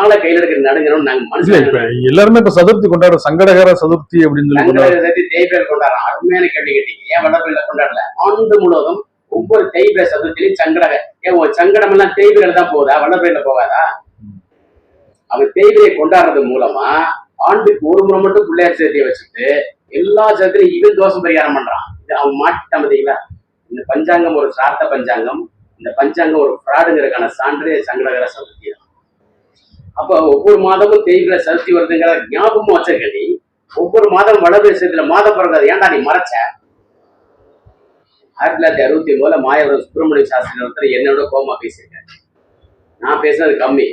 நாளை கையில எடுக்கிற நடுங்கிறோம் நாங்க மனுஷன். எல்லாருமே இப்ப சதுர்த்தி கொண்டாடுற சங்கடகர சதுர்த்தி அப்படின்னு சொல்லி தேய்பிரல் கொண்டாடுறோம். அருமையான கேள்வி கேட்டீங்க. ஏன் வளர்ப்பில கொண்டாடல? ஆண்டு முழுவதும் ஒவ்வொரு தேய்பிர சதுர்த்திலையும் சங்கடக ஏன் சங்கடம் எல்லாம் தேய்பிரல் தான் போகுதா, வளர்ப்பில போகாதா? அவன் தேய்பிரை கொண்டாடுறது மூலமா ஆண்டுக்கு ஒரு முறை மட்டும் பிள்ளையார் சேர்த்தியை வச்சுட்டு எல்லா சேர்த்திலையும் இவன் தோஷம் பரிகாரம் பண்றான். இது அவன் மாட்டிட்டான் பார்த்தீங்களா? இந்த பஞ்சாங்கம் ஒரு சார்த்த பஞ்சாங்கம், இந்த பஞ்சாங்கம் ஒரு ஃப்ராடுங்கிறதுக்கான சான்று சங்கடகர சதுர்த்தி தான். அப்ப ஒவ்வொரு மாதமும் தேய்பிர சதுர்த்தி வருதுங்கிற ஞாபகமும் வச்சிருக்க நீ. ஒவ்வொரு மாதம் வளர்ப்பு விஷயத்துல மாதம் பிறகு ஏன்டா நீ மறைச்ச? 1969 மாயவரம் சுப்பிரமணிய சாஸ்திரி ஒருத்தர் என்னோட கோமா பேசியிருக்காரு. நான் பேசுனது கம்மி.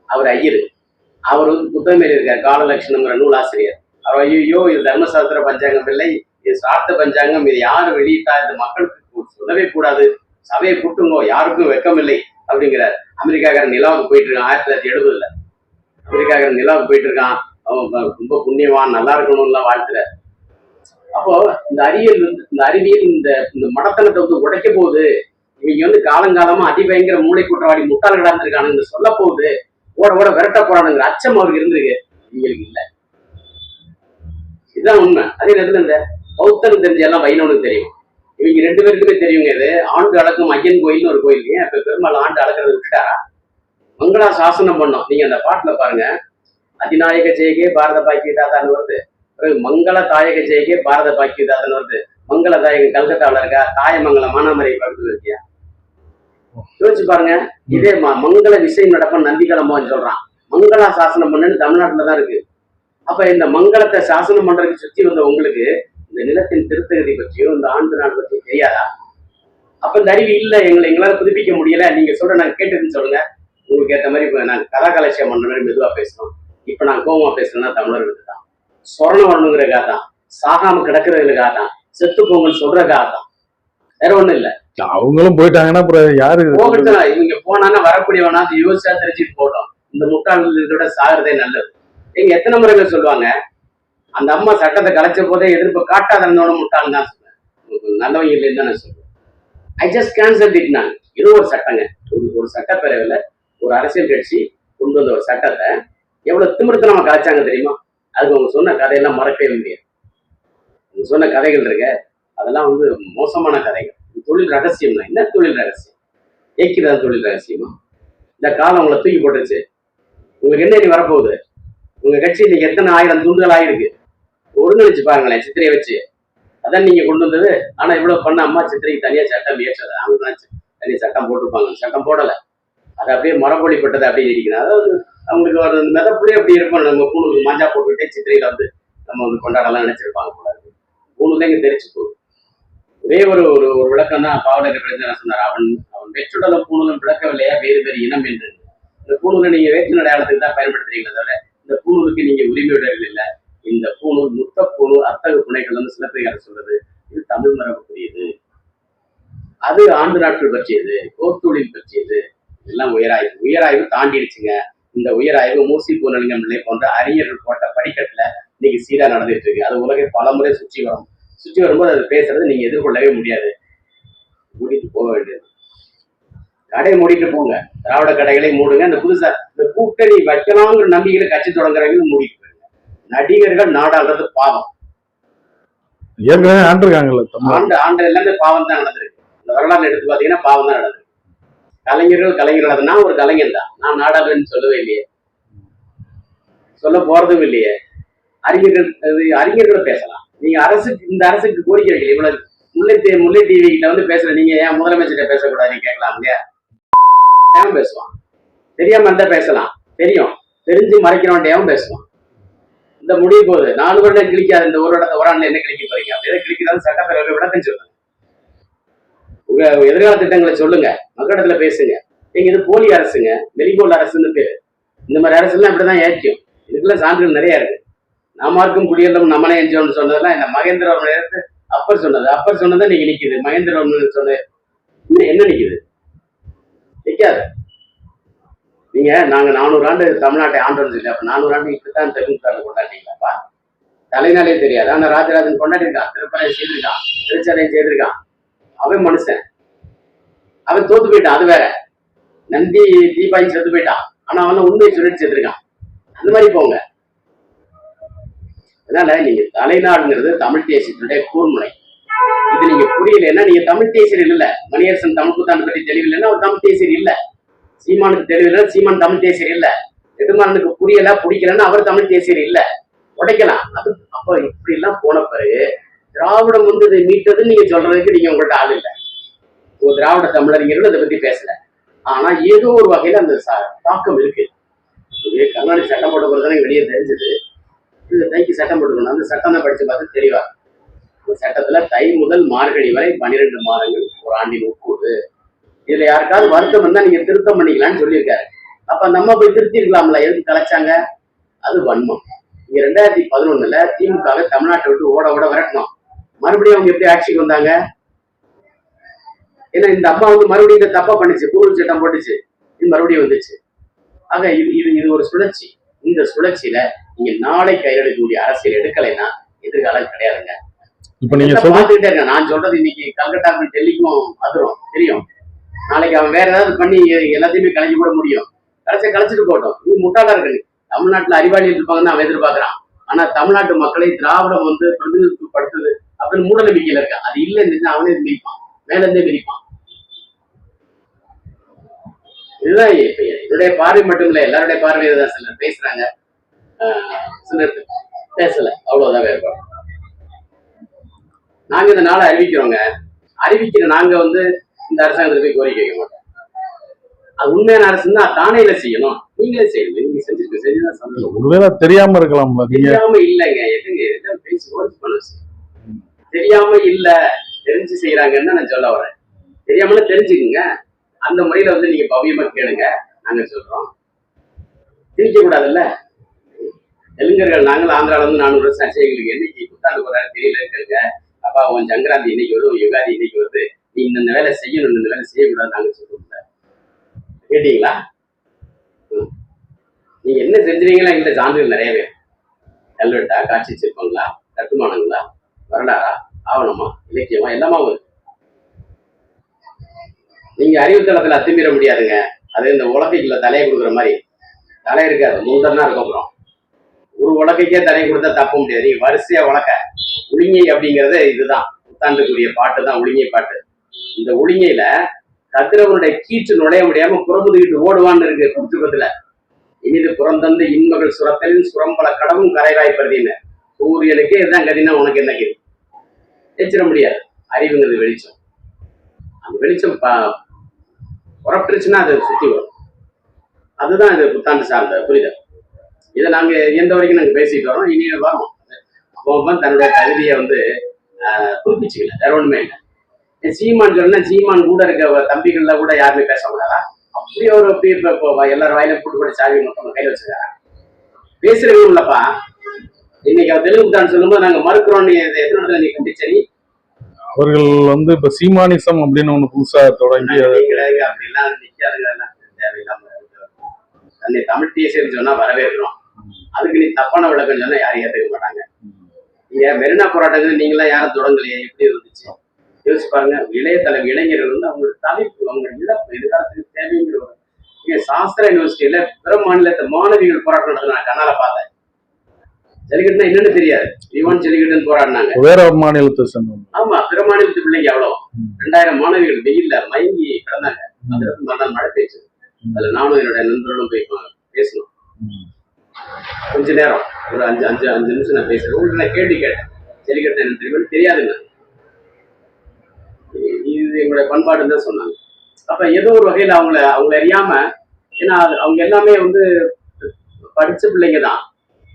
அவர் ஐயரு. அவர் வந்து புத்தகம் எழுதியிருக்காரு, காலலட்சணம்ங்கிற நூலாசிரியர். அவர் ஐயோ இது தர்மசாஸ்திர பஞ்சாங்கம் இல்லை, இது சார்த்த பஞ்சாங்கம், இது யாரு வெளியிட்டா இது மக்களுக்கு சொல்லவே கூடாது, சபையை கூட்டுங்கோ, யாருக்கும் வெக்கம் இல்லை அப்படிங்கிறார். அமெரிக்காக்காரன் நிலாவுக்கு போயிட்டு இருக்கான் 1970. அமெரிக்காக்காரன் நிலாவுக்கு போயிட்டு இருக்கான். அவன் ரொம்ப புண்ணியவான், நல்லா இருக்கணும்லாம் வாழ்த்துறார். அப்போ இந்த அறிவியல் இந்த மடத்தனத்தை வந்து உடைக்க போகுது. இவங்க வந்து காலங்காலமா அதிபயங்கர மூளை குற்றவாளி முட்டாள் கிடாந்துருக்கானுங்க சொல்ல போகுது, ஓட ஓட விரட்ட போறானுங்கிற அச்சம் அவருக்கு இருந்திருக்கு. இவங்களுக்கு இல்லை. இதுதான் உண்மை. அதே நேரத்துல இந்த பௌத்தனுக்கு தெரிஞ்ச எல்லாம் வைணவனுக்கு தெரியும். இவங்க 2 பேருக்குமே தெரியுங்க. இது ஆண்டு அளக்கும் ஐயன் கோயில்னு ஒரு கோயில். ஏன் இப்ப பெருமாள் ஆண்டு அளக்கிறத விட்டுட்டாரா? மங்களா சாசனம் பண்ணோம். நீங்க அந்த பாட்டுல பாருங்க, அதிநாயக ஜெயகே பாரத பாக்கியதாதான்னு வருது. மங்கள தாயக ஜெயகே பாரத பாக்கியதாதான்னு வருது. மங்கள தாயகம் கல்கத்தாவில் இருக்கா? தாயமங்கலம் மானாமரை பக்கத்துல இருக்கியா? யோசிச்சு பாருங்க. இதே மங்கள விஷயம் நடப்ப நந்திகிழமைன்னு சொல்றான். மங்களா சாசனம் பண்ணுன்னு தமிழ்நாட்டுலதான் இருக்கு. அப்ப இந்த மங்களத்தை சாசனம் பண்றதுக்கு சுத்தி வந்த உங்களுக்கு இந்த நிலத்தின் திருத்தகதி பற்றியோ இந்த ஆண்டு நாள் பற்றியோ தெரியாதா? அப்ப இந்த அறிவு இல்லை, எங்களால புதுப்பிக்க முடியல. நீங்க சொல்ற நாங்க கேட்டதுன்னு சொல்லுங்க. உங்களுக்கு ஏற்ற மாதிரி நாங்க கதா கலட்சியம் பண்ற மாதிரி மெதுவா பேசணும். இப்ப நான் கோபமா பேசணும்னா தமிழர்களுக்கு தான். சொரணம் வரணுங்கிறக்காக தான், சாகாம கிடக்குறதுக்காக தான், செத்து போங்கன்னு சொல்றதுக்காக தான், வேற ஒண்ணும் இல்ல. அவங்களும் போயிட்டாங்கன்னா அப்புறம் யாரு போகட்டும். இவங்க போனாங்கன்னா வரக்கூடியவனா யோசிச்சா தெரிஞ்சுட்டு போட்டோம். இந்த முட்டாளர்களோட சாகிறதே நல்லது. எங்க எத்தனை முறைகள் சொல்லுவாங்க, அந்த அம்மா சட்டத்தை கலைச்ச போதே எதிர்ப்பு காட்டாதனோட முட்டாள் தான் சொல்லுவேன், நல்லவங்க இல்லைன்னு தான் நான் சொல்லுவேன். I just cancel it. நான் இது ஒரு சட்டங்க, ஒரு சட்டப்பேரவையில ஒரு அரசியல் கட்சி கொண்டு வந்த ஒரு சட்டத்தை எவ்வளவு திமிர்த்து நம்ம கலைச்சாங்க தெரியுமா? அதுக்கு அவங்க சொன்ன கதையெல்லாம் மறக்கவே முடியாது. அவங்க சொன்ன கதைகள் இருக்க அதெல்லாம் வந்து மோசமான கதைகள். தொழில் ரகசியம் தான். என்ன தொழில் ரகசியம்? ஏற்கிறதா தொழில் ரகசியமா? இந்த காலம் உங்களை தூக்கி போட்டுருச்சு. உங்களுக்கு என்ன இனி வரப்போகுது? உங்க கட்சி இன்னைக்கு எத்தனை 1000 துண்டுகள் ஆயிருக்கு. ஒருங்கிணைச்சு பாருங்களேன் சித்திரையை வச்சு. அதான் நீங்க கொண்டு வந்தது. ஆனா இவ்வளவு பண்ண அம்மா சித்திரைக்கு தனியா சட்டம் ஏற்றது. அவங்க தனியா சட்டம் போட்டிருப்பாங்க. சட்டம் போடல. அது அப்படியே மரபொழிப்பட்டதை அப்படியே இருக்கிறது. அதாவது அவங்களுக்கு ஒரு மெதப்புலேயே அப்படி இருக்கும். நம்ம பூணுக்கு மஞ்சா போட்டுக்கிட்டே சித்திரையில வந்து நம்ம வந்து கொண்டாடலாம் நினைச்சிருப்பாங்க போல இருக்கு. பூணுல இங்க தெரிச்சு போகுது. ஒரே ஒரு ஒரு விளக்கம் தான் பாவலர் சொன்னார். அவன் வெற்றுடலும் பூணூலும் விளக்கவில்லையா வேறு வேறு இனம் என்று. இந்த பூணூலை நீங்க வேற்று அடையாளத்துக்கு தான் பயன்படுத்துறீங்களே தவிர இந்த பூணூலுக்கு நீங்க உரிமையுடையவர்கள் இல்லை. இந்த பூணூல் முத்த பூணூல் அத்தகு புனைகள் வந்து சிலப்பதிகாரம் சொல்றது. இது தமிழ் மரபுக்குரியது. அது ஆண்டு நாட்கள் பற்றியது, கோத்தொழில் பற்றியது. எல்லாம் உயராய்வு தாண்டிடுச்சுங்க. இந்த உயராய்வு மூசி பூர்ணலிங்கம் பிள்ளை போன்ற அறிஞர்கள் போட்ட படிக்கட்டுல இன்னைக்கு சீரா நடந்துட்டு இருக்கு. அது உலகை பல முறை சுற்றி வரும்போது அது பேசுறது நீங்க எதிர்கொள்ளவே முடியாது. மூடிட்டு போக வேண்டியது. கடை மூடிட்டு போங்க. திராவிட கடைகளை மூடுங்க. இந்த புதுசா இந்த கூட்டணி வைக்கலாம்ங்கிற நம்பிக்கையில கட்சி தொடங்குறவங்க மூடிட்டு போயிருங்க. நடிகர்கள் நாடாளுறது பாவம். ஏற்கனவே ஆண்டு எல்லாமே பாவம் தான் நடந்திருக்கு. இந்த வரலாறு எடுத்து பாத்தீங்கன்னா பாவம் தான் நடந்திருக்கு. கலைஞர்கள் நான் ஒரு கலைஞன் தான். நான் நாடாளுன்னு சொல்லவே இல்லையே, சொல்ல போறதும் இல்லையே. அறிஞர்கள் பேசலாம். நீங்க இந்த அரசுக்கு கோரிக்கை வைக்கல. இவ்வளவு முல்லை டிவி கிட்ட வந்து பேசுற நீங்க ஏன் முதலமைச்சர்கிட்ட பேசக்கூடாது கேட்கலாம்ங்க. பேசுவான். தெரியாம இருந்தா பேசலாம். தெரிஞ்சு மறைக்கிறவன்டையாவும் பேசுவான். இந்த முடிவு போகுது 4 வருடம் கிழிக்காது. இந்த ஒரு ஆண்டுல என்ன கிழிக்க போறீங்க? எதை கிழிக்கிறாலும் சட்டப்பேரவை விளக்கம் சொல்லுங்க. உங்க எதிர்கால திட்டங்களை சொல்லுங்க. மக்களிடத்துல பேசுங்க. நீங்க இது போலி அரசுங்க, வெளிகோல் அரசுன்னு பேரு. இந்த மாதிரி அரசு எல்லாம் இப்படிதான் ஏற்கும். இதுக்குள்ள சான்றுகள் நிறைய இருக்கு. நாமார்க்கும் குடியெல்லாம் நம்மனே எஞ்சோம்னு சொன்னதெல்லாம் இந்த மகேந்திரவர்மன் எடுத்து அப்பர் சொன்னதை நீங்க நிக்குது. மகேந்திரவர்மன் சொன்ன என்ன நிக்குது? நிக்காது. நீங்க நாங்க 400 ஆண்டு தமிழ்நாட்டை ஆண்டோன்னு சொல்லி அப்ப 400 ஆண்டு இப்படித்தான் தெலுங்கு கொண்டாடிங்களாப்பா? தலைநாளே தெரியாது. ஆனா ராஜராஜன் கொண்டாடிருக்கான், திருப்பதி செய்திருக்கான், திருச்சதையும் செய்திருக்கான். அவன் மனுஷன். அவன் தோத்து போயிட்டான். அது வேற. நந்தி தீபாவளி செத்து போயிட்டான். ஆனா அவன் உண்மையை சொல்லிட்டு செத்துருக்கான். அந்த மாதிரி போங்க. அதனால நீங்க தலைநாடுங்கிறது தமிழ் தேசியத்தினுடைய கூர்முனை. இது நீங்க புரியலன்னா நீங்க தமிழ் தேசியர் இல்ல. மணியரசன் தமிழ் புத்தாண்டு பற்றி தெளிவில்லைன்னா அவர் தமிழ் தேசியர் இல்ல. சீமானுக்கு தெளிவில்லை, சீமான் தமிழ் தேசியர் இல்ல. எதுமானுக்கு புரியல பிடிக்கலன்னா அவர் தமிழ் தேசியர் இல்ல. உடைக்கலாம். அது அப்ப இப்படி எல்லாம் போன பிறகு திராவிடம் வந்து இதை மீட்டதுன்னு நீங்க சொல்றதுக்கு நீங்க உங்கள்கிட்ட ஆள் இல்லை. ஒரு திராவிட தமிழறிஞர்கள் அதை பத்தி பேசல. ஆனா ஏதோ ஒரு வகையில அந்த தாக்கம் இருக்கு. கர்நாடக சட்டம் போட்ட பிறகு வெளியே தெரிஞ்சது இந்த தைக்கு சட்டம் போட்டுக்கணும். அந்த சட்டம் தான் படிச்சு பார்த்து தெளிவா அந்த சட்டத்துல தை முதல் மார்கழி வரை 12 மாதங்கள் ஒரு ஆண்டின் உட்கூடு. இதுல யாருக்காவது வருத்தம் இருந்தா நீங்க திருத்தம் பண்ணிக்கலாம்னு சொல்லியிருக்காரு. அப்ப நம்ம போய் திருத்தி இருக்கலாம்ல, எதுக்கு கலைச்சாங்க? அது வன்மம். இங்க 2011 திமுகவை தமிழ்நாட்டை விட்டு ஓட ஓட விரட்டணும். மறுபடியும் அவங்க எப்படி ஆட்சிக்கு வந்தாங்க? ஏன்னா இந்த அம்மா வந்து மறுபடியும் இந்த தப்பா பண்ணிச்சு, கூடுதல் சட்டம் போட்டுச்சு, இது மறுபடியும் வந்துச்சு. ஆக இது ஒரு சுழற்சி. இந்த சுழற்சியில நீங்க நாளை கையில் எடுக்கக்கூடிய அரசியல் எடுக்கலைன்னா எதிர்காலம் கிடையாதுங்க. இப்ப நீங்க பார்த்துக்கிட்டே இருங்க. நான் சொல்றது இன்னைக்கு கல்கட்டாக்கும் டெல்லிக்கும் அதிரும் தெரியும். நாளைக்கு அவன் வேற ஏதாவது பண்ணி எல்லாத்தையுமே கலைஞ்சு கூட முடியும். கலைச்சிட்டு போட்டோம். நீ முட்டாளா இருக்கு. தமிழ்நாட்டுல அறிவாளிகள் இருப்பாங்கன்னு அவன் எதிர்பார்க்கறான். ஆனா தமிழ்நாட்டு மக்களை திராவிடம் வந்து பிரதிநிதித்துவப்படுத்துது அப்படின்னு மூட நம்பிக்கையில இருக்கான். அது இல்லைன்னு அவனே மிதிப்பான், மேல இருந்தே மிதிப்பான். இதுதான் என்னுடைய பார்வை மட்டும் இல்ல, எல்லாருடைய பார்வையில தான் சிலர் பேசுறாங்க, சிலர் பேசல. அவ்வளவுதான் வேறுபாடு. நாங்க இந்த நாளை அறிவிக்கிறோங்க. அறிவிக்கிற நாங்க வந்து இந்த அரசாங்கத்துல போய் கோரிக்கை வைக்க மாட்டோம். அது உண்மையான அரசுன்னா தானேல செய்யணும். நீங்களே செய்யணும். நீங்க செஞ்சுதான் சந்தோஷம். தெரியாம இருக்கலாம்ல. தெரியாம இல்லைங்க. எதுங்க பேசி பண்ண தெரியாம இல்ல, தெரிஞ்சு செய்யறாங்கன்னு நான் சொல்ல வரேன். தெரியாமல தெரிஞ்சுக்குங்க. அந்த முறையில வந்து நீங்க பவியமா கேளுங்க. நாங்க சொல்றோம். திணிக்க கூடாதுல்ல. தெலுங்கர்கள் நாங்கள் ஆந்திரால வந்து 400 வருஷம் ஆச்சு. எங்களுக்கு என்னைக்கு புத்தாண்டு போறாரு தெரியல கேளுங்க. அப்பா உன் சங்கராந்தி இன்னைக்கு வருது, யுகாதி இன்னைக்கு வருது, நீ இந்த வேலை செய்யணும், இந்த வேலை செய்யக்கூடாது நாங்க சொல்றோம். கேட்டீங்களா? நீங்க என்ன செஞ்சுறீங்களா? இந்த சான்றுகள் நிறைய பேர் கல்வெட்டா, காட்சி சிற்பங்களா, கட்டுமானங்களா, வரலாறா, ஆவணமா, இலக்கியமா, எல்லாமா வருது. நீங்க அறிவுத்தளத்துல அத்துமீற முடியாதுங்க. அது இந்த உலகைக்குள்ள தலையை கொடுக்குற மாதிரி தலை இருக்காது, முந்தன்னா இருக்கும். அப்புறம் ஒரு உலகைக்கே தலையை கொடுத்தா தப்ப முடியாது. நீங்க வரிசையா உலக உளிங்கை அப்படிங்கறது இதுதான். புத்தாண்டுக்குரிய பாட்டு தான் உளிங்கை பாட்டு. இந்த உளிங்கையில கதிரவனுடைய கீற்று நுழைய முடியாம புறமுதுகிட்டு ஓடுவான்னு இருக்கு புத்தகத்துல. இனிது புறந்தந்து இன்மகள் சுரத்தலின் சுரம்பல கடவும் கரைவாய்ப்பதின்னு. சூரியனுக்கே இதுதான் கதினா உனக்கு என்ன கதி? எச்சிட முடியாது. அறிவுங்கிறது வெளிச்சம். அந்த வெளிச்சம் புறப்பட்டுருச்சுன்னா அதை சுத்தி வரும். அதுதான் இது புத்தாண்டு சார்ந்த புரிதல். இதை நாங்க எந்த வரைக்கும் நாங்க பேசிட்டு வரோம். இனி வரோம். அப்போ தன்னுடைய தகுதியை வந்து புதுப்பிச்சுக்கல, வேற ஒண்ணுமே இல்லை. சீமான் சொன்னா சீமான் கூட இருக்க தம்பிகள்ல கூட யாருமே பேசக்கூடாதா? அப்படியே ஒரு எல்லாரும் வாயில கூட்டு போட்டு சாவி மொத்தம் கையில வச்சிருக்காங்க. பேசுறவங்க இல்லப்பா. இன்னைக்கு அவர் தெலுங்கு புத்தாண்டு சொல்லும்போது நாங்க மறுக்கிறோம். எத்தனை இடத்துல நீ கண்டிச்சரி அவர்கள் வந்து இப்ப சீமானிசம் அப்படின்னு ஒண்ணு புதுசா தொடங்கி அப்படிலாம் நிக்காதுங்க. தேவையில்லாம தன்னை தமிழ் தேசியம் சொன்னா வரவேற்கிறோம். அதுக்கு நீ தப்பான விளக்கம் சொன்னா யாரும் ஏற்றுக்க மாட்டாங்க. நீங்க மெரினா போராட்டங்கள் நீங்க எல்லாம் யாரும் தொடங்கலையே, எப்படி இருந்துச்சு யோசிச்சு பாருங்க. இளைஞர்கள் வந்து அவங்க தலைப்பு, அவங்க இழப்பு எதிர்காலத்துக்கு தேவைங்கிற நீங்க சாஸ்திரா யூனிவர்சிட்டியில பிற மாநிலத்தை மாணவிகள் போராட்டம் நடத்தினா கண்ணால பார்த்தேன். ஜல்லிக்கட்டுனா என்னன்னு தெரியாது. இவன் ஜல்லிக்கட்டுன்னு போராடினாங்க. வேற மாநிலத்தை சொன்னாங்க. ஆமா, பிற மாநிலத்து பிள்ளைங்க எவ்வளவு 2000 மாணவிகள் வெயில்ல மயங்கி கிடந்தாங்க. அதுக்கு மழை பெய்ச்சு. அதுல நானும் என்னுடைய நண்பர்களும் போய் பேசணும். கொஞ்ச நேரம் ஒரு 5 நிமிஷம் நான் பேசுறேன். உங்களுக்கு நான் கேட்டேன். ஜல்லிக்கட்டு என்ன தெரியும் தெரியாதுங்க. இது எங்களுடைய பாடுன்னு தான் சொன்னாங்க. அப்ப ஏதோ ஒரு வகையில அவங்கள அறியாம, ஏன்னா அவங்க எல்லாமே வந்து படிச்ச பிள்ளைங்க தான்.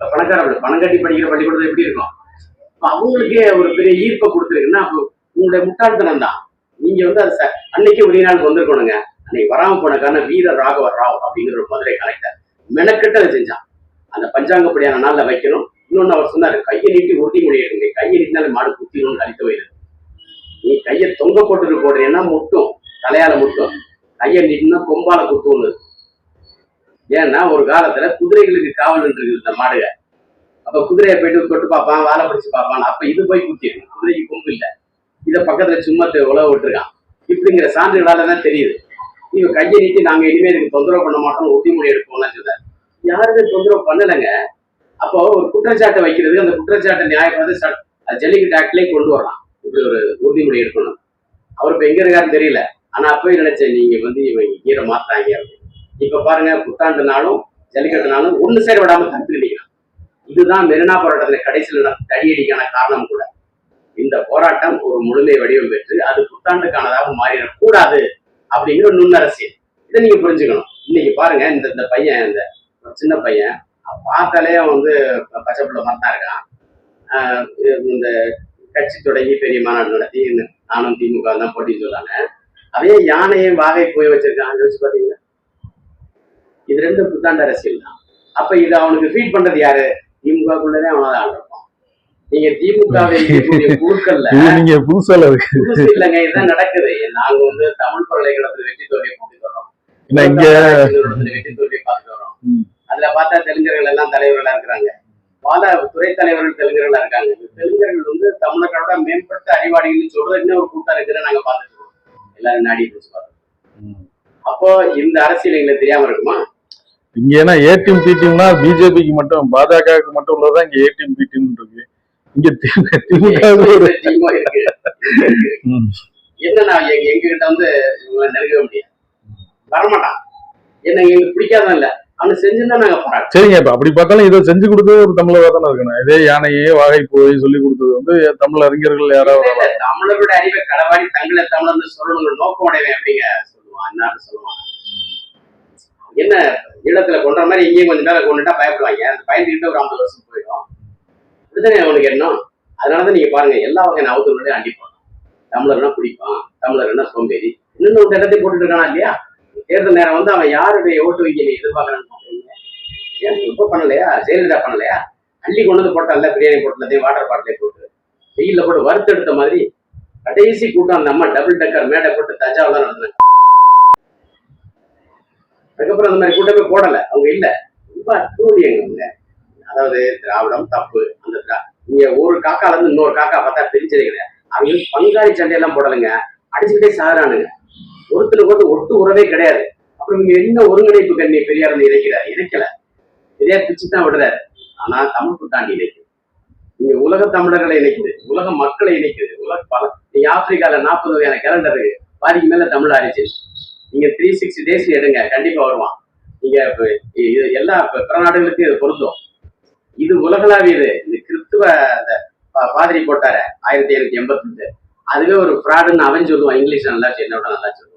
பணக்கார பணம் கட்டி படிக்கிற பள்ளிக்கூடத்துல எப்படி இருக்கும்? அவங்களுக்கே ஒரு பெரிய ஈர்ப்பை கொடுத்துருக்குன்னா அப்போ உங்களுடைய முட்டாள்தனம் தான். நீங்க வந்து அது அன்னைக்கு ஒரே நாளுக்கு வந்திருக்கணுங்க. அன்னைக்கு வராம போன காரணம் வீர ராகவ ராவ் அப்படிங்கிற ஒரு மதுரை கலெக்டர் மெனக்கெட்டு அதை செஞ்சான். அந்த பஞ்சாங்கப்படியான நாள்ல வைக்கணும். இன்னொன்னு அவர் சொன்னாரு, கையை நீட்டி உறுதிமொழி எடுங்க. கையை நீட்டினாலே மாடு குத்தினும்னு கழித்து வயிறு. நீ கையை தொங்க போட்டு போடுறீன்னா முட்டும், தலையால முட்டும். கையை நீட்டினா கொம்பால குத்தும்னு. ஏன்னா ஒரு காலத்துல குதிரைகளுக்கு காவல் இருக்கு இந்த மாடுக. அப்ப குதிரையை போயிட்டு தொட்டு பார்ப்பான், வாழை பிடிச்சு பார்ப்பான். அப்ப இது போய் குத்திருக்கு. குதிரைக்கு கொம்பு இல்லை. இதை பக்கத்துல சும்மா உழவு விட்டுருக்கான். இப்படிங்கிற சான்றுகளால தான் தெரியுது. இவ கையை நீட்டி நாங்க இனிமே இதுக்கு தொந்தரவு பண்ண மாட்டோம், உறுதிமொழி எடுப்போம்லாம் சொன்னார். யாருமே தொந்தரவு பண்ணலைங்க. அப்போ ஒரு குற்றச்சாட்டை வைக்கிறது, அந்த குற்றச்சாட்டை நியாயப்படுத்த ஜல்லிக்கட்டு ஆக்ட்லயே கொண்டு வரலாம். இப்படி ஒரு உறுதிமொழி இருக்கணும். அவர் இப்ப எங்க இருக்காருன்னு தெரியல. ஆனா அப்பவே நினைச்சேன், நீங்க இவங்க ஈர மாத்தாங்க அப்படின்னு. இப்ப பாருங்க, புத்தாண்டு நாளும் ஜல்லிக்கட்டு நாளும் ஒண்ணு சேர விடாம தடுத்து நிற்கிறான். இதுதான் மெரினா போராட்டத்துல கடைசியில் தடியடிக்கான காரணம் கூட. இந்த போராட்டம் ஒரு முழுமை வடிவம் பெற்று அது புத்தாண்டுக்கானதாக மாறிடக்கூடாது அப்படிங்கிற ஒரு நுண்ணரசியல். இதை நீங்க புரிஞ்சுக்கணும். இன்னைக்கு பாருங்க, இந்த இந்த பையன், இந்த சின்ன பையன் பார்த்தாலே அவன் பச்சை பிள்ளை மரத்தான் இருக்கான். இந்த கட்சி தொடங்கி பெரிய மாநாடு நடத்தி நானும் திமுக தான் போட்டி சொல்றாங்க. அதே யானையும் வாகை போய் வச்சிருக்கான். யோசிச்சு பாத்தீங்களா? இது ரெண்டு புத்தாண்டு அரசியல் தான். அப்ப இது அவனுக்கு ஃபீட் பண்றது யாரு? திமுகக்குள்ளதே அவனால ஆடுறோம். நீங்க திமுகவை குழுக்கள்ல நீங்க புதுசு இல்லைங்க, இதுதான் நடக்குது. நாங்க தமிழ் பல்கலைக்கழகத்துல வெற்றி தோல்வியை போட்டு வரோம், வெற்றி தோல்வியை பார்த்துட்டு வரோம். அதுல பார்த்தா தெலுங்கர்கள் எல்லாம் தலைவர்களா இருக்கிறாங்க, பல துறை தலைவர்கள் தெலுங்கர்களா இருக்காங்க. தெலுங்கர்கள் தமிழர்களோட மேம்பட்ட அறிவாளிகள் சொல்றது இன்னும் ஒரு கூட்டம் இருக்குன்னு நாங்க பார்த்துட்டு இருக்கோம். எல்லாரும் நாடி பிடிச்சு பார்த்தோம். அப்போ இந்த அரசியல் எங்களுக்கு தெரியாம இருக்குமா? இங்க ஏன்னா ஏ டீம் பி டீம்னா பிஜேபிக்கு மட்டும், பாஜகவுக்கு மட்டும் உள்ளதுதான் இங்க ஏ டீம் பி டீம் இருக்கு. இங்க திமுக இருக்கு. என்னன்னா எங்க கிட்ட நெருங்க முடியாது, வரமாட்டான். என்ன எங்களுக்கு பிடிக்காதான் இல்ல, அவனை செஞ்சுதான் நாங்க பாராட்டு. சரிங்க, இப்ப அப்படி பார்த்தாலும் இதை செஞ்சு கொடுத்தது ஒரு தமிழராக தானே இருக்கணும். இதே யானையே வாகை போய் சொல்லி கொடுத்தது தமிழ் அறிஞர்கள் யாராவது தமிழரோட அறிவை களவாடி தங்களை தமிழர் சொல்லணுங்கிற நோக்கம் உடையவன் அப்படிங்க சொல்லுவான். என்ன சொல்லுவான்? என்ன ஈழத்துல கொண்ட மாதிரி இங்கேயும் கொஞ்சம் மேல கொண்டுட்டா பயப்படுவாங்க. அந்த பயந்துகிட்ட ஒரு 50 வருஷம் போயிடும். இதுதானே அவனுக்கு எண்ணம். அதனாலதான் நீங்க பாருங்க, எல்லா வகையான அவதூறுகளையும் அண்டிப்பான். தமிழர்னா பிடிப்பான், தமிழர்னா சோம்பேறி, இன்னும் ஒரு இடத்தை போட்டுட்டு இருக்கானா இல்லையா? தேர்தல் நேரம் அவன் யாருடைய ஓட்டு வைக்க நீ எதிர்பார்க்கறான்னு ஏன் இப்ப பண்ணலையா? ஜெயலலிதா பண்ணலையா? அள்ளி கொண்டு போட்டால, பிரியாணி போட்டதையும் வாட்டர் பாட்டிலே போட்டு வெயில போட்டு வறுத்தெடுத்த மாதிரி கடைசி கூட்டம் அந்த அம்மா டபுள் டக்கர் மேடை போட்டு தஞ்சாவூர் நடந்தாங்க. அதுக்கப்புறம் அந்த மாதிரி கூட்டமே போடல, அவங்க இல்ல. ரொம்ப அட்டூழியங்க. அதாவது திராவிடம் தப்பு, அந்த நீங்க ஒரு காக்கால இருந்து இன்னொரு காக்கா பார்த்தா தெரிஞ்சதே கிடையாது. அவங்க பங்காளி சண்டையெல்லாம் போடலைங்க, அடிச்சுக்கிட்டே சாகுறானுங்க. ஒருத்தருக்கு ஒட்டு உறவே கிடையாது. அப்புறம் நீங்க என்ன ஒருங்கிணைப்பு கண்ணி பெரியார் இணைக்கல, பெரியார் பிச்சு தான் விடுறாரு. ஆனா தமிழ் புத்தாண்டி இணைக்குது. நீங்க உலக தமிழர்களை இணைக்குது, உலக மக்களை இணைக்குது. நீங்க ஆப்பிரிக்கால 40 வகையான கேலண்டர் இருக்கு, பாதிக்கு மேல தமிழ் ஆரிச்சு. நீங்க 360 days எடுங்க, கண்டிப்பா வருவான். நீங்க இது எல்லா பிற நாடுகளுக்கும் இது பொருந்தும். இது உலகளாவியது. இந்த கிறிஸ்துவ பாதிரி போட்டார 1785, அதுவே ஒரு ஃப்ராடுன்னு அவன் சொல்லுவான். இங்கிலீஷ் நல்லா என்னோட நல்லா சொல்லுவான்.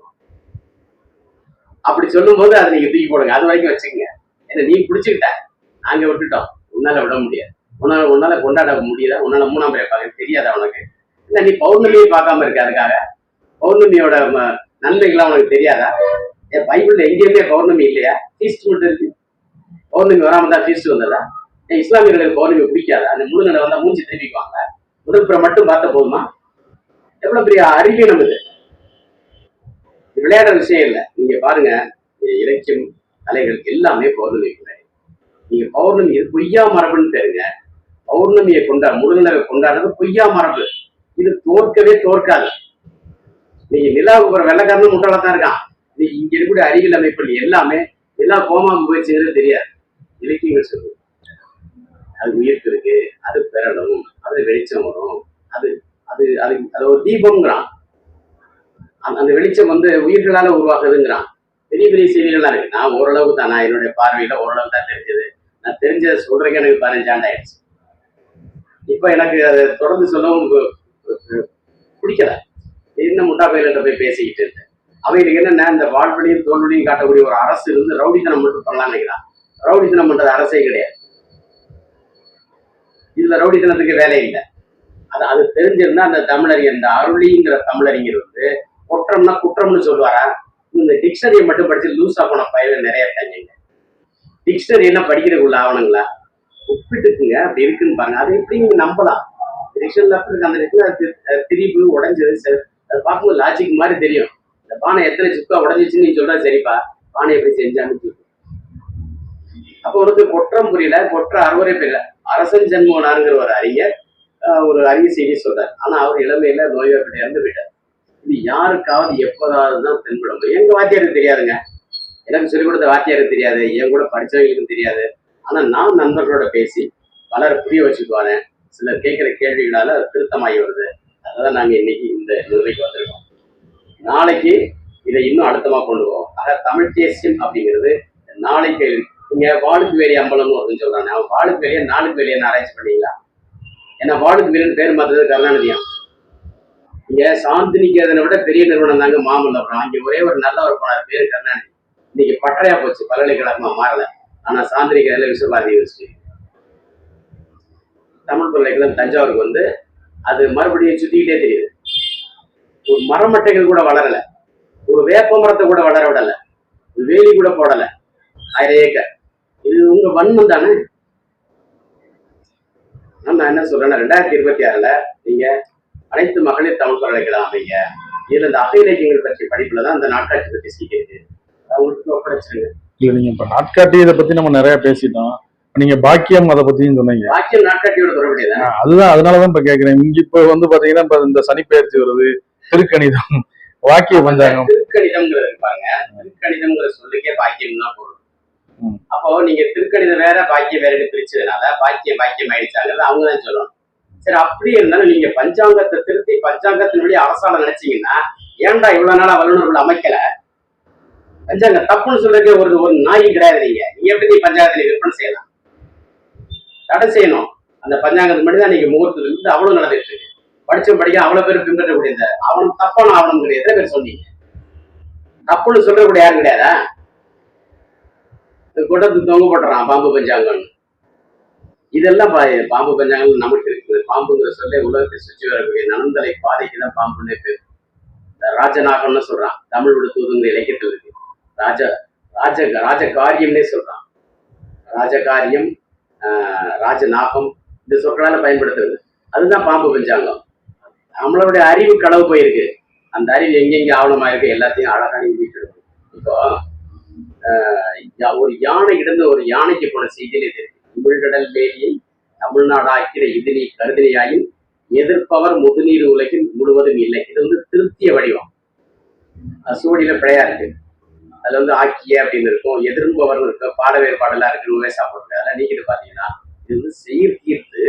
அப்படி சொல்லும் போது அதை நீங்க தூக்கி போடுங்க, அது வரைக்கும் வச்சுக்கோங்க. ஏன்னா நீ பிடிச்சுக்கிட்ட, நாங்க விட்டுட்டோம், உன்னால விட முடியாது. உன்னால கொண்டாட முடியல, உன்னால 3ஆம் பிறை பார்க்க தெரியாத உனக்கு. இல்ல நீ பௌர்ணமியை பார்க்காம இருக்க, அதுக்காக பௌர்ணமியோட நன்மைகள்லாம் உனக்கு தெரியாதா? பைபிள்ல எங்கேயுமே பௌர்ணமி இல்லையா? ஃபீஸ்ட் மட்டும் இருக்கு. பௌர்ணமி வராம தான் ஃபீஸ்ட் வந்ததா? இஸ்லாமியர்களுக்கு பௌர்ணமி பிடிக்காதா? அந்த முழுநடை வந்தா மூஞ்சி திருப்பிக்குவாங்க. முதல் பிற மட்டும் பார்த்த போதுமா? எவ்வளவு பெரிய அறிவியல் நமது. விளையாடுற விஷயம் இல்லை. நீங்க பாருங்க, இலக்கியம் கலைகள் எல்லாமே பௌர்ணமி. நீங்க பௌர்ணமி இது பொய்யா மரபுன்னு தெரியுங்க. பௌர்ணமியை முழுநிலவை கொண்டாடுறது பொய்யா மரபு. இது தோற்கவே தோற்காது. நீங்க நிலாவுக்கு போற வெள்ளக்காரனும் முட்டாளா தான் இருக்கான். நீ இங்க இருக்கக்கூடிய அறிவியல் அமைப்புகள் எல்லாமே எல்லா கோமா முயற்சிங்கிறது தெரியாது. இலக்கியங்கள் சொல்லுது அது உயிர்ப்பு இருக்கு, அது பெறணும், அது வெளிச்சம் வரும், அது அது அது அது ஒரு தீபம்ங்கிறான். அந்த வெளிச்சம் உயிர்களால உருவாக்குதுங்கிறான். பெரிய பெரிய செய்திகள்லாம் இருக்கு. நான் ஓரளவுக்கு தான், நான் என்னுடைய பார்வையில ஓரளவு தான் தெரிஞ்சது. நான் தெரிஞ்சதை சொல்றேங்க, எனக்கு 15 ஆண்டு ஆயிடுச்சு. இப்ப எனக்கு அதை தொடர்ந்து சொல்லவும் பிடிக்கல. என்ன முட்டா பயிர்கிட்ட போய் பேசிக்கிட்டு இருந்தேன். அவைகளுக்கு என்னன்னா, இந்த வாழ்வழியும் தோல்வழியும் காட்டக்கூடிய ஒரு அரசு ரவுடித்தனம் மட்டும் பண்ணலாம்னு நினைக்கிறான். ரவுடித்தனம் பண்றது அரசே கிடையாது. இதுல ரவுடித்தனத்துக்கு வேலை இல்லை. அது தெரிஞ்சிருந்தா அந்த தமிழறிஞர், இந்த அருளிங்கிற தமிழறிஞர் குற்றம்னா குற்றம்னு சொல்லுவாரா? இந்த டிக்ஷனரியை மட்டும் படிச்சு லூஸா போன பயிர்கள் நிறைய இருக்காங்க. டிக்ஷனரி என்ன படிக்கிறதுக்குள்ள ஆவணங்களா? ஒப்பிட்டுக்குங்க, அப்படி இருக்குன்னு பாருங்க. அதை எப்படி நீங்க நம்பலாம்? டிக்ஷனரில அந்த திரிவு உடஞ்சது, அதை பார்க்கும்போது லாஜிக் மாதிரி தெரியும். இந்த பானை எத்தனை சுக்கா உடஞ்சிச்சுன்னு நீ சொல்ற, சரிப்பா பானை எப்படி செஞ்சான்னு. அப்போ குற்றம் புரியல, குற்ற அறுவரை புரியல. அரசன் ஜென்மோனாருங்கிற ஒரு அறிஞர் ஒரு அரிய செய்தி சொல்றார். ஆனா அவர் இளமையில நோய்வாய்ப்பட்டு இறந்து போயிட்டார். இது யாருக்காவது எப்போதாவது தான் தென்படும். எங்க வாத்தியாருக்கு தெரியாதுங்க. எனக்கு சொல்லிக் கொடுத்த வாத்தியாருக்கு தெரியாது, என் கூட படிச்சவங்களுக்கும் தெரியாது. ஆனா நான் நண்பர்களோட பேசி பலரை புரிய வச்சுக்குவானேன். சிலர் கேட்கிற கேள்விகளால அது திருத்தமாகி வருது. அதான் நாங்க இன்னைக்கு இந்த நிலைக்கு வந்திருக்கோம். நாளைக்கு இதை இன்னும் அழுத்தமா கொண்டு போவோம். ஆக தமிழ் தேசியம் அப்படிங்கிறது நாளைக்கு நீங்க வாளுக்கு வேலி அம்பலம்னு ஒருத்தன் சொல்றாங்க. அவன் வாளுக்கு வேலையை நாளுக்கு வேலையை ஆராய்ச்சி பண்ணீங்களா? ஏன்னா வாளுக்கு வேலைன்னு பேர் மாத்துறது கருணாநிதியம். இங்க சாந்தினிகேதனை விட பெரிய நிறுவனம் தாங்க மாமல்லபுரம். அங்கே ஒரே ஒரு நல்ல ஒரு போனார் பேரு கருணாநிதி. இன்னைக்கு பட்டறையா போச்சு, பல்கலைக்கழகமா மாறல. ஆனா சாந்தினிகேதனை விஸ்வபாரதி யூனிவர்சிட்டி, தமிழ் பல்கலைக்கழகம் தஞ்சாவூருக்கு வந்து அது மறுபடியும் சுத்திக்கிட்டே தெரியுது. ஒரு மரமட்டைகள் கூட வளரல, ஒரு வேப்ப மரத்தை கூட வளர விடல, ஒரு வேலி கூட போடல. 1000 ஏக்கர். இது உங்க வன்மம் தானே? நான் என்ன சொல்றேன்னா 2026ல நீங்க அனைத்து மகளிர் தமிழ் பல்கலைக்கழகம் அமைங்க. இதுல இந்த அக இலக்கியங்கள் பற்றி படிப்புலதான் அந்த நாட்காட்சி பற்றி சீக்கிரம் அவங்களுக்கு ஒப்படைச்சிருங்க. இல்ல நீங்க இப்ப நாட்காட்டி இதை பத்தி நம்ம நிறைய பேசிட்டோம். நீங்க பாக்கியம் அதை பத்தியும் சொன்னீங்க. பாக்கியம் நாட்காட்டியோட தொடர்புடையதானே? அதுதான், அதனாலதான் இப்ப கேக்குறேன். இங்க இப்ப வந்து பாத்தீங்கன்னா இப்ப இந்த சனிப்பெயர்ச்சி வருது, திருக்கணிதம், வாக்கிய பஞ்சாங்கம். திருக்கணிதம்ங்கிறது இருப்பாங்க. திருக்கணிதம்ங்கிற சொல்லுக்கே பாக்கியம் தான் போடும். அப்போ நீங்க திருக்கணிதம் வேற பாக்கியம் வேற பிரிச்சதுனால பாக்கியம் பாக்கியம் ஆயிடுச்சாங்கிறது அவங்கதான் சொல்லணும். சரி, அப்படி இருந்தாலும் நீங்க பஞ்சாங்கத்தை திருத்தி பஞ்சாங்கத்தினுடைய அரசாணை நினைச்சீங்கன்னா ஏன்டா இவ்வளவு நாளா வல்லுநர்கள் அமைக்கல? பஞ்சாங்கம் தப்புன்னு சொல்றதுக்கு ஒரு நாய் கிடையாது. நீங்க எப்படி பஞ்சாங்கத்தை விற்பனை செய்யலாம்? தடை செய்யணும். அந்த பஞ்சாங்கத்துக்கு மட்டும் தான் நீங்க முகூர்த்தத்துல இருந்து அவ்வளவு நடந்துட்டு இருக்கு. படிக்க அவ்வளவு பேர் பின்பற்றக்கூடிய இந்த ஆவணம் தப்பான ஆவணம் கிடையாது. எத்தனை பேர் சொன்னீங்க? தப்புன்னு சொல்றக்கூடிய யாரும் கிடையாதா? கூட்டத்துக்கு தொங்க போட்டுறான் பாம்பு பஞ்சாங்கம்னு. இதெல்லாம் பாம்பு பஞ்சாங்கம் நமக்கு இருக்குது. பாம்புங்கிற சொல்ல உலகத்தை சுற்றி வரக்கூடிய நனந்தலை பாதைக்கு தான் பாம்புன்னு பேர். ராஜநாகம்னு சொல்றான், தமிழ் விடுத்துவதுங்கிற இலக்கியத்தில் இருக்கு. ராஜ ராஜ ராஜகாரியம்னே சொல்றான். ராஜகாரியம், ராஜநாகம், இந்த சொற்களால பயன்படுத்துறது. அதுதான் பாம்பு பஞ்சாங்கம். நம்மளுடைய அறிவு களவு போயிருக்கு. அந்த அறிவு எங்கெங்க ஆவணமா இருக்கு எல்லாத்தையும் அழகா நீக்கிட்டு இருக்கும். இப்போ ஒரு யானை இடந்து ஒரு யானைக்கு போன செய்தியில் இது இருக்கு. தமிழ்கடல் வேலியை தமிழ்நாடாக்கிற இது நீ கருதினையாயின் எதிர்ப்பவர் முதுநீர் உலகில் முழுவதும் இல்லை. இது வந்து திருத்திய வடிவம். சூடியில பிழையா இருக்கு. அதுல வந்து ஆக்கிய அப்படின்னு இருக்கும், எதிர்ப்பவர் இருக்கு, பாட வேறுபாடெல்லாம் இருக்கு, சாப்பிடுறது. அதெல்லாம் நீக்கிட்டு பாத்தீங்கன்னா இது வந்து சீர்தீர்த்து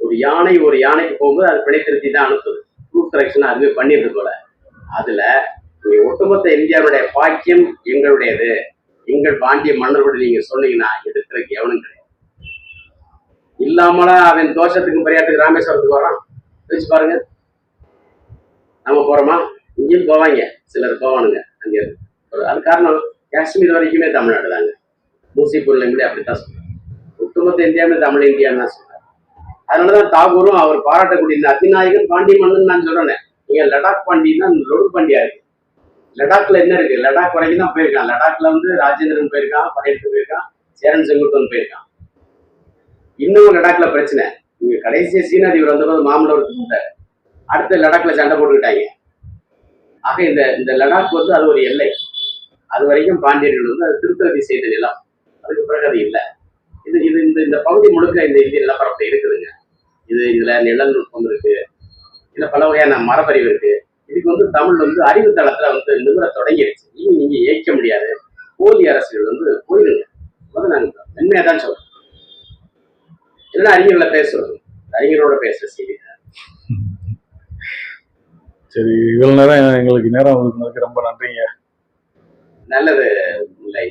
ஒரு யானைக்கு போகும்போது அது பிழை திருத்தி தான் அனுப்புது. ப்ரூஃப் கரெக்ஷன் அதுவே பண்ணிடுது போல. அதுல ஒட்டுமொத்த இந்தியாவுடைய பாக்கியம் எங்களுடையது, எங்கள் பாண்டிய மன்னர்களோட நீங்க சொன்னீங்கன்னா எதிர்க்கிறதுக்கு எவனும் கிடையாது. இல்லாமல அவன் தோஷத்துக்கும் பரியாட்டுக்கு ராமேஸ்வரத்துக்கு வரான். வச்சு பாருங்க. நம்ம போறோமா? இங்கேயும் போவாங்க, சிலர் போவானுங்க அங்க இருந்து. அது காரணம் காஷ்மீர் வரைக்குமே தமிழ்நாடு தாங்க. மூசிப்பூர்ல அப்படித்தான் சொல்றாங்க. ஒட்டுமொத்த இந்தியாவுமே தமிழ் இந்தியான்னு தான் சொல்றாங்க. அதனாலதான் தாகூரும் அவர் பாராட்டக்கூடிய இந்த அதிநாயகன் பாண்டிய மன்னன் நான் சொல்றேன். நீங்க லடாக் பாண்டியன்னா லொடு பாண்டியா இருக்கு. லடாக்ல என்ன இருக்கு? லடாக் வரைக்கும் தான் போயிருக்கான். லடாக்ல வந்து ராஜேந்திரன் போயிருக்கான், படையெடுத்து போயிருக்கான், சேரன் செங்குட்டுவன் போயிருக்கான். இன்னும் லடாக்ல பிரச்சனை. நீங்க கடைசியா சீனாதிபர் வந்தபோது மாமல்லவர் இருந்தாரு. அடுத்த லடாக்ல சண்டை போட்டுக்கிட்டாங்க. ஆக இந்த லடாக் வந்து அது ஒரு எல்லை. அது வரைக்கும் பாண்டியர்கள் வந்து அது திருத்ததி செய்த நிலம். அதுக்கு பிறகு அது இல்லை. இது இந்த பகுதி முழுக்க இந்த இந்திய நிலப்பரப்பு இருக்குதுங்க. இதுல நிலநுட்பம் இருக்கு, இதுல பல வகையான மரபறிவு இருக்கு. இதுக்கு வந்து தமிழ் வந்து அறிவு தளத்துல வந்து நிமிர தொடங்கிடுச்சு. நீங்க ஏற்க முடியாது. போலி அரசியல் வந்து போயிடுங்க. வந்து நாங்க மென்மையா தான் சொல்றோம். இல்லைன்னா அறிஞர்களை பேச சொல்லுங்க. அறிஞரோட பேச செய்தி. சரி, இவ்வளவு நேரம் எங்களுக்கு நேரம் ஒதுக்குனதுக்கு ரொம்ப நன்றிங்க. நல்லது இல்லை.